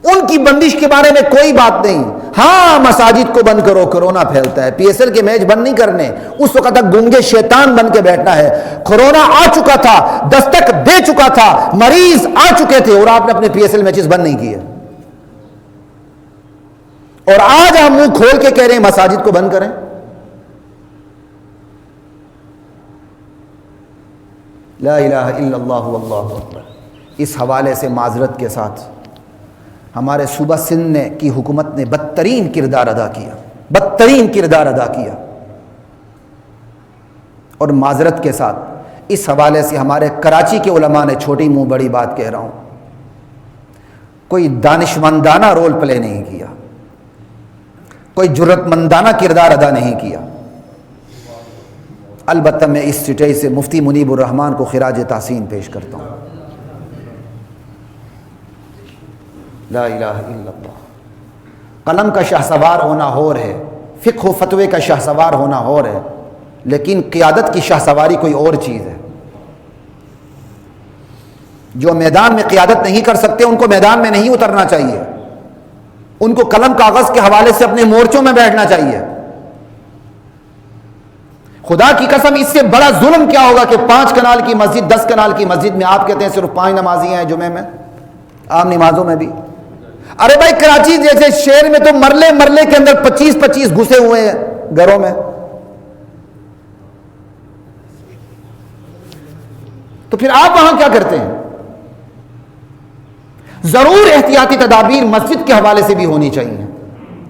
ان کی بندش کے بارے میں کوئی بات نہیں۔ ہاں مساجد کو بند کرو، کرونا پھیلتا ہے، PSL کے میچ بند نہیں کرنے، اس وقت تک گونگے شیطان بن کے بیٹھنا ہے۔ کرونا آ چکا تھا، دستک دے چکا تھا، مریض آ چکے تھے، اور آپ نے اپنے PSL میچز بند نہیں کیے، اور آج ہم منہ کھول کے کہہ رہے ہیں مساجد کو بند کریں۔ لا الہ الا اللہ واللہ اکبر۔ اس حوالے سے معذرت کے ساتھ ہمارے صوبہ سندھ کی حکومت نے بدترین کردار ادا کیا۔ بدترین کردار ادا کیا. اور معذرت کے ساتھ اس حوالے سے ہمارے کراچی کے علماء نے چھوٹی منہ بڑی بات کہہ رہا ہوں، کوئی دانشمندانہ رول پلے نہیں کیا، کوئی جرأت مندانہ کردار ادا نہیں کیا. البتہ میں اس سٹیج سے مفتی منیب الرحمان کو خراج تحسین پیش کرتا ہوں. لا الہ الا اللہ. قلم کا شہسوار ہونا اور ہے، فقہ و فتوے کا شہسوار ہونا اور ہے، لیکن قیادت کی شہسواری کوئی اور چیز ہے. جو میدان میں قیادت نہیں کر سکتے ان کو میدان میں نہیں اترنا چاہیے، ان کو قلم کاغذ کے حوالے سے اپنے مورچوں میں بیٹھنا چاہیے. خدا کی قسم اس سے بڑا ظلم کیا ہوگا کہ 5 کنال کی مسجد 10 کنال کی مسجد میں آپ کہتے ہیں صرف 5 نمازی ہیں جمعے میں، عام نمازوں میں بھی. ارے بھائی کراچی جیسے شہر میں تو مرلے کے اندر 25 گھسے ہوئے ہیں گھروں میں، تو پھر آپ وہاں کیا کرتے ہیں؟ ضرور احتیاطی تدابیر مسجد کے حوالے سے بھی ہونی چاہیے،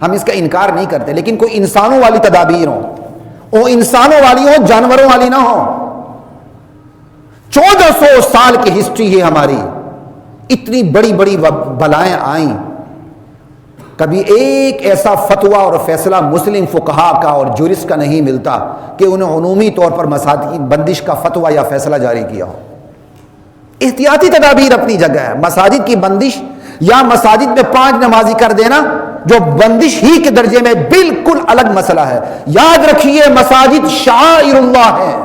ہم اس کا انکار نہیں کرتے، لیکن کوئی انسانوں والی تدابیر ہوں، وہ انسانوں والی ہوں، جانوروں والی نہ ہوں. 1400 سال کی ہسٹری ہے ہماری، اتنی بڑی بڑی بلائیں آئیں، کبھی ایک ایسا فتویٰ اور فیصلہ مسلم فقہا کا اور جورسٹ کا نہیں ملتا کہ انہیں عمومی طور پر مساجد کی بندش کا فتویٰ یا فیصلہ جاری کیا ہو. احتیاطی تدابیر اپنی جگہ ہے، مساجد کی بندش یا مساجد میں 5 نمازی کر دینا جو بندش ہی کے درجے میں بالکل الگ مسئلہ ہے. یاد رکھیے مساجد شعائر اللہ ہیں،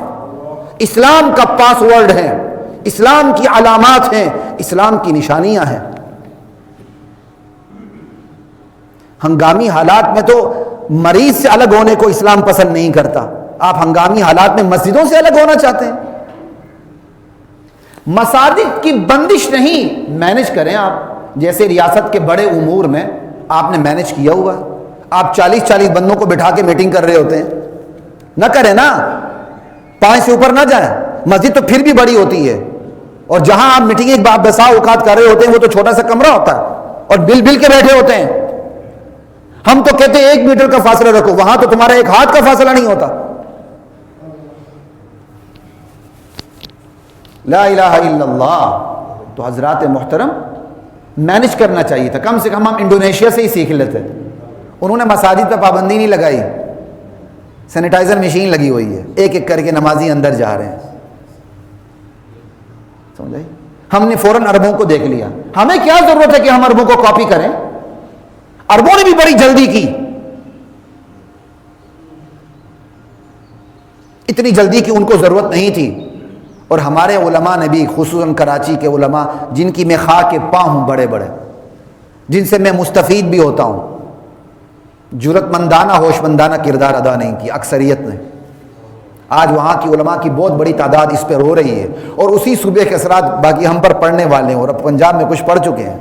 اسلام کا پاس ورڈ ہے، اسلام کی علامات ہیں، اسلام کی نشانیاں ہیں. ہنگامی حالات میں تو مریض سے الگ ہونے کو اسلام پسند نہیں کرتا، آپ ہنگامی حالات میں مسجدوں سے الگ ہونا چاہتے ہیں. مساجد کی بندش نہیں، مینج کریں آپ، جیسے ریاست کے بڑے امور میں آپ نے مینج کیا ہوا، آپ 40 بندوں کو بٹھا کے میٹنگ کر رہے ہوتے ہیں، نہ کریں نا، 5 سے اوپر نہ جائیں. مسجد تو پھر بھی بڑی ہوتی ہے، اور جہاں آپ میٹنگ ایک بسا اوقات کر رہے ہوتے ہیں وہ تو چھوٹا سا کمرہ ہوتا ہے اور بل کے بیٹھے ہوتے ہیں. ہم تو کہتے ہیں 1 میٹر کا فاصلہ رکھو، وہاں تو تمہارا 1 ہاتھ کا فاصلہ نہیں ہوتا. لا الہ الا اللہ. تو حضرات محترم مینج کرنا چاہیے تھا، کم سے کم ہم انڈونیشیا سے ہی سیکھ لیتے. انہوں نے مساجد پہ پابندی نہیں لگائی، سینیٹائزر مشین لگی ہوئی ہے، ایک کر کے نمازی اندر جا رہے ہیں. سمجھے؟ ہم نے فوراً عربوں کو دیکھ لیا. ہمیں کیا ضرورت ہے کہ ہم عربوں کو کاپی کریں؟ عربوں نے بھی بڑی جلدی کی، اتنی جلدی کی ان کو ضرورت نہیں تھی. اور ہمارے علماء نے بھی، خصوصاً کراچی کے علماء جن کی میں خاک کے پاؤں ہوں بڑے بڑے، جن سے میں مستفید بھی ہوتا ہوں، جرأت مندانہ ہوش مندانہ کردار ادا نہیں کیا اکثریت نے. آج وہاں کی علماء کی بہت بڑی تعداد اس پہ رو رہی ہے، اور اسی صوبے کے اثرات باقی ہم پر پڑنے والے ہیں، اور اب پنجاب میں کچھ پڑ چکے ہیں.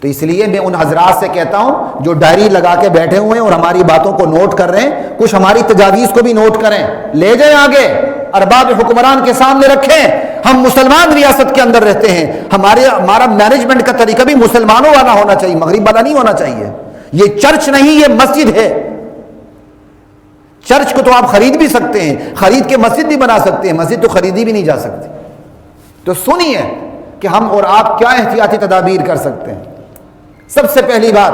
تو اس لیے میں ان حضرات سے کہتا ہوں جو ڈائری لگا کے بیٹھے ہوئے ہیں اور ہماری باتوں کو نوٹ کر رہے ہیں، کچھ ہماری تجاویز کو بھی نوٹ کریں، لے جائیں آگے، ارباب حکمران کے سامنے رکھیں. ہم مسلمان ریاست کے اندر رہتے ہیں، ہمارا مینجمنٹ کا طریقہ بھی مسلمانوں والا ہونا چاہیے، مغرب والا نہیں ہونا چاہیے. یہ چرچ نہیں، یہ مسجد ہے. چرچ کو تو آپ خرید بھی سکتے ہیں، خرید کے مسجد بھی بنا سکتے ہیں، مسجد تو خریدی بھی نہیں جا سکتی. تو سنیے کہ ہم اور آپ کیا احتیاطی تدابیر کر سکتے ہیں. سب سے پہلی بات،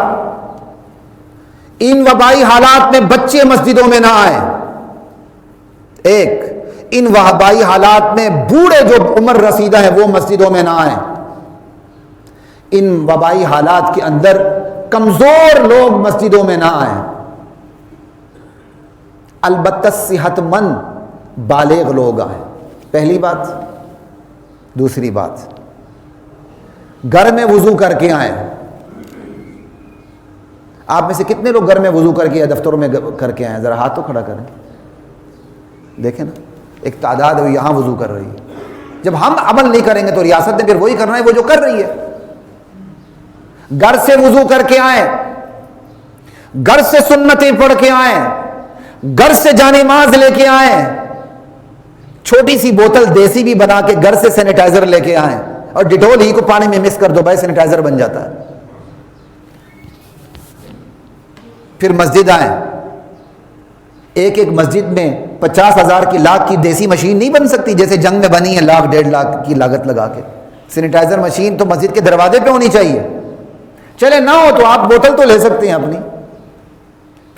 ان وبائی حالات میں بچے مسجدوں میں نہ آئیں. ایک، ان وبائی حالات میں بوڑھے جو عمر رسیدہ ہیں وہ مسجدوں میں نہ آئیں. ان وبائی حالات کے اندر کمزور لوگ مسجدوں میں نہ آئیں. البتہ صحت مند بالغ لوگ آئیں. پہلی بات. دوسری بات، گھر میں وضو کر کے آئیں. آپ میں سے کتنے لوگ گھر میں وضو کر کے یا دفتروں میں کر کے آئیں؟ ذرا ہاتھ تو کھڑا کریں. دیکھیں نا، ایک تعداد ہے یہاں وضو کر رہی ہے. جب ہم عمل نہیں کریں گے تو ریاست نے پھر وہی کرنا ہے وہ جو کر رہی ہے. گھر سے وضو کر کے آئیں، گھر سے سنتیں پڑھ کے آئیں، گھر سے جانماز لے کے آئیں، چھوٹی سی بوتل دیسی بھی بنا کے گھر سے سینیٹائزر لے کے آئیں، اور ڈیٹول ہی کو پانی میں مکس کر دو بھائی، سینیٹائزر بن جاتا ہے. پھر مسجد آئیں، ایک ایک مسجد میں 50,000 کی لاکھ کی دیسی مشین نہیں بن سکتی جیسے جنگ میں بنی ہے 1,00,000 1.5 لاکھ کی لاگت لگا کے. سینیٹائزر مشین تو مسجد کے دروازے پہ ہونی چاہیے. چلے نہ ہو تو آپ بوتل تو لے سکتے ہیں اپنی.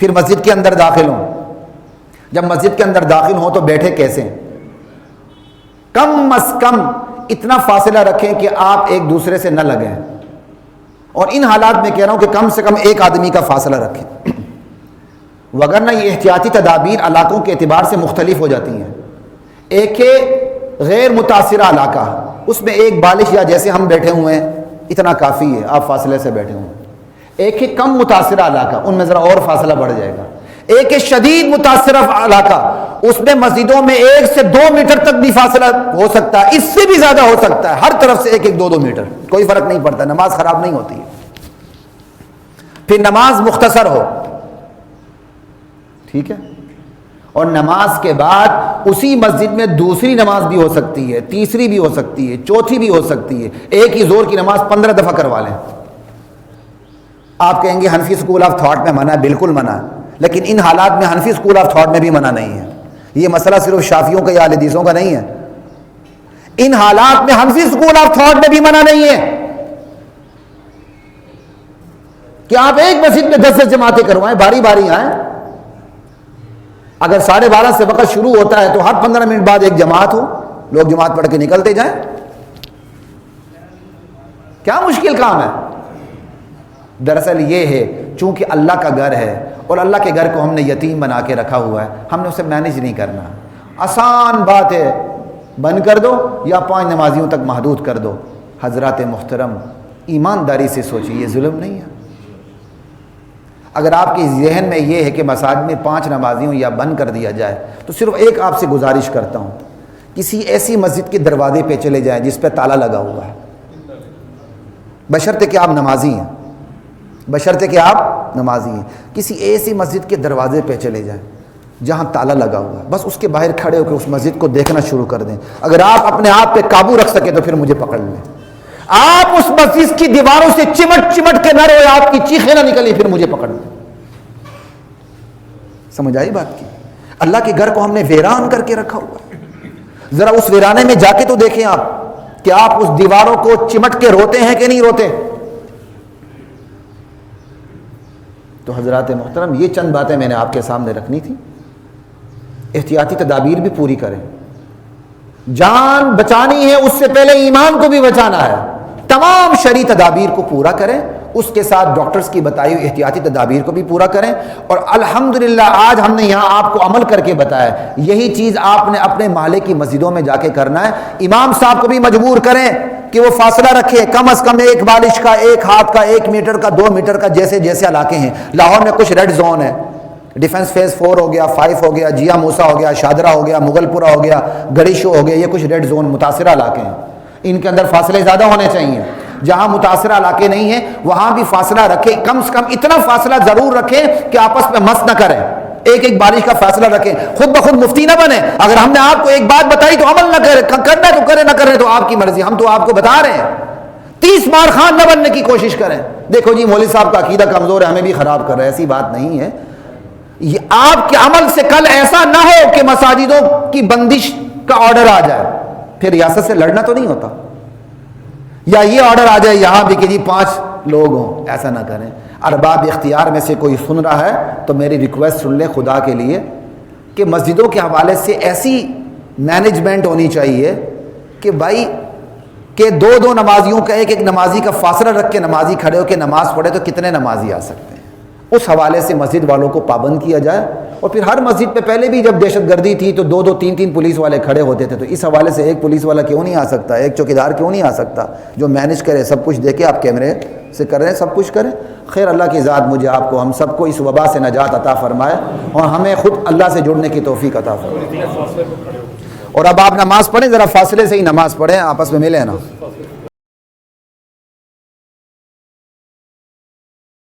پھر مسجد کے اندر داخل ہوں. جب مسجد کے اندر داخل ہوں تو بیٹھے کیسے ہیں؟ کم از کم اتنا فاصلہ رکھیں کہ آپ ایک دوسرے سے نہ لگیں. اور ان حالات میں کہہ رہا ہوں کہ کم سے کم ایک آدمی کا فاصلہ رکھیں، وگرنہ یہ احتیاطی تدابیر علاقوں کے اعتبار سے مختلف ہو جاتی ہیں. ایک غیر متاثرہ علاقہ، اس میں ایک بالش یا جیسے ہم بیٹھے ہوئے ہیں اتنا کافی ہے، آپ فاصلے سے بیٹھے ہوئے ہیں. ایک کم متاثرہ علاقہ، ان میں ذرا اور فاصلہ بڑھ جائے گا. ایک شدید متاثرہ علاقہ، اس میں مسجدوں میں 1 سے 2 میٹر تک بھی فاصلہ ہو سکتا ہے، اس سے بھی زیادہ ہو سکتا ہے. ہر طرف سے 1 2 میٹر، کوئی فرق نہیں پڑتا، نماز خراب نہیں ہوتی ہے. پھر نماز مختصر ہو، ٹھیک ہے. اور نماز کے بعد اسی مسجد میں دوسری نماز بھی ہو سکتی ہے، تیسری بھی ہو سکتی ہے، چوتھی بھی ہو سکتی ہے. ایک ہی زور کی نماز 15 دفعہ کروا لیں. آپ کہیں گے حنفی اسکول آف تھاٹ میں منع ہے، بالکل منع ہے، لیکن ان حالات میں حنفی اسکول آف تھاٹ میں بھی منع نہیں ہے. یہ مسئلہ صرف شافیوں کا یا اہل حدیثوں کا نہیں ہے. ان حالات میں حنفی اسکول آف تھاٹ میں بھی منع نہیں ہے کہ آپ ایک مسجد میں 10 جماعتیں کروائیں، باری باری آئیں. اگر 12:30 سے وقت شروع ہوتا ہے تو ہر 15 منٹ بعد ایک جماعت ہو، لوگ جماعت پڑھ کے نکلتے جائیں. کیا مشکل کام ہے؟ دراصل یہ ہے چونکہ اللہ کا گھر ہے اور اللہ کے گھر کو ہم نے یتیم بنا کے رکھا ہوا ہے، ہم نے اسے مینیج نہیں کرنا. آسان بات ہے، بند کر دو یا 5 نمازیوں تک محدود کر دو. حضرات محترم ایمانداری سے سوچیے، یہ ظلم نہیں ہے. اگر آپ کے ذہن میں یہ ہے کہ مساجد میں 5 نمازیوں یا بند کر دیا جائے تو صرف ایک آپ سے گزارش کرتا ہوں، کسی ایسی مسجد کے دروازے پہ چلے جائیں جس پہ تالا لگا ہوا ہے، بشرطے کہ آپ نمازی ہیں، بشرطے کہ آپ نمازی ہیں. کسی ایسی مسجد کے دروازے پہ چلے جائیں جہاں تالا لگا ہوا ہے، بس اس کے باہر کھڑے ہو کے اس مسجد کو دیکھنا شروع کر دیں. اگر آپ اپنے آپ پہ قابو رکھ سکیں تو پھر مجھے پکڑ لیں. آپ اس مسجد کی دیواروں سے چمٹ چمٹ کے نہ روئے، آپ کی چیخیں نہ نکلی، پھر مجھے پکڑ لیں. سمجھ آئی بات کی؟ اللہ کے گھر کو ہم نے ویران کر کے رکھا ہوا ہے. ذرا اس ویرانے میں جا کے تو دیکھیں آپ کہ آپ اس دیواروں کو چمٹ کے روتے ہیں کہ نہیں روتے. تو حضرات محترم یہ چند باتیں میں نے آپ کے سامنے رکھنی تھی. احتیاطی تدابیر بھی پوری کریں. جان بچانی ہے، اس سے پہلے ایمان کو بھی بچانا ہے. تمام شرعی تدابیر کو پورا کریں، اس کے ساتھ ڈاکٹرز کی بتائی ہوئی احتیاطی تدابیر کو بھی پورا کریں. اور الحمدللہ آج ہم نے یہاں آپ کو عمل کر کے بتایا، یہی چیز آپ نے اپنے محلے کی مسجدوں میں جا کے کرنا ہے. امام صاحب کو بھی مجبور کریں کہ وہ فاصلہ رکھے، کم از کم 1 بالش کا، 1 ہاتھ کا، 1 میٹر کا، 2 میٹر کا، جیسے جیسے علاقے ہیں. لاہور میں کچھ ریڈ زون ہے، ڈیفنس فیز 4 ہو گیا، 5 ہو گیا، جیا موسیٰ ہو گیا، شادرہ ہو گیا، مغل پورہ ہو گیا، گڑی شو ہو گیا. یہ کچھ ریڈ زون متاثرہ علاقے ہیں، ان کے اندر فاصلے زیادہ ہونے چاہیے. جہاں متاثرہ علاقے نہیں ہیں وہاں بھی فاصلہ رکھیں، کم سے کم اتنا فاصلہ ضرور رکھیں کہ آپس میں مس نہ کریں. 1 بالش کا فاصلہ رکھیں. خود بخود مفتی نہ بنے. اگر ہم نے آپ کو ایک بات بتائی تو عمل نہ کرے، کرنا ہے تو کرے، نہ کرے تو آپ کی مرضی. ہم تو آپ کو بتا رہے ہیں. 30 مار خان نہ بننے کی کوشش کریں. دیکھو جی مولوی صاحب کا عقیدہ کمزور ہے، ہمیں بھی خراب کر رہے ہیں، ایسی بات نہیں ہے. یہ آپ کے عمل سے کل ایسا نہ ہو کہ مساجدوں کی بندش کا آرڈر آ جائے، پھر ریاست سے لڑنا تو نہیں ہوتا. یا یہ آرڈر آ جائے یہاں بھی کہ جی 5 لوگ ہوں، ایسا نہ کریں. ارباب اختیار میں سے کوئی سن رہا ہے تو میری ریکویسٹ سن لیں خدا کے لیے کہ مسجدوں کے حوالے سے ایسی مینجمنٹ ہونی چاہیے کہ بھائی کہ 2 نمازیوں کا، ایک نمازی کا فاصلہ رکھ کے نمازی کھڑے ہو کے نماز پڑھے تو کتنے نمازی آ سکتے ہیں. اس حوالے سے مسجد والوں کو پابند کیا جائے. اور پھر ہر مسجد پہ پہلے بھی جب دہشت گردی تھی تو 2 3 پولیس والے کھڑے ہوتے تھے، تو اس حوالے سے ایک پولیس والا کیوں نہیں آ سکتا، ایک چوکیدار کیوں نہیں آ سکتا جو مینیج کرے، سب کچھ دیکھے. آپ کیمرے سے کر رہے ہیں، سب کچھ کریں. خیر اللہ کی ذات مجھے آپ کو ہم سب کو اس وبا سے نجات عطا فرمائے اور ہمیں خود اللہ سے جڑنے کی توفیق عطا فرمائے. اور اب آپ نماز پڑھیں، ذرا فاصلے سے ہی نماز پڑھیں، آپس میں ملیں نا.